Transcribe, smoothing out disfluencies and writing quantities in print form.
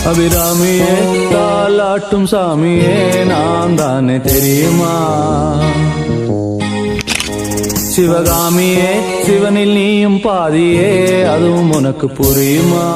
அபிராமியே தாலாட்டும் சாமியே நான் தானே தெரியுமா? சிவகாமியே சிவனில் நீயும் பாதியே அதுவும் உனக்கு புரியுமா?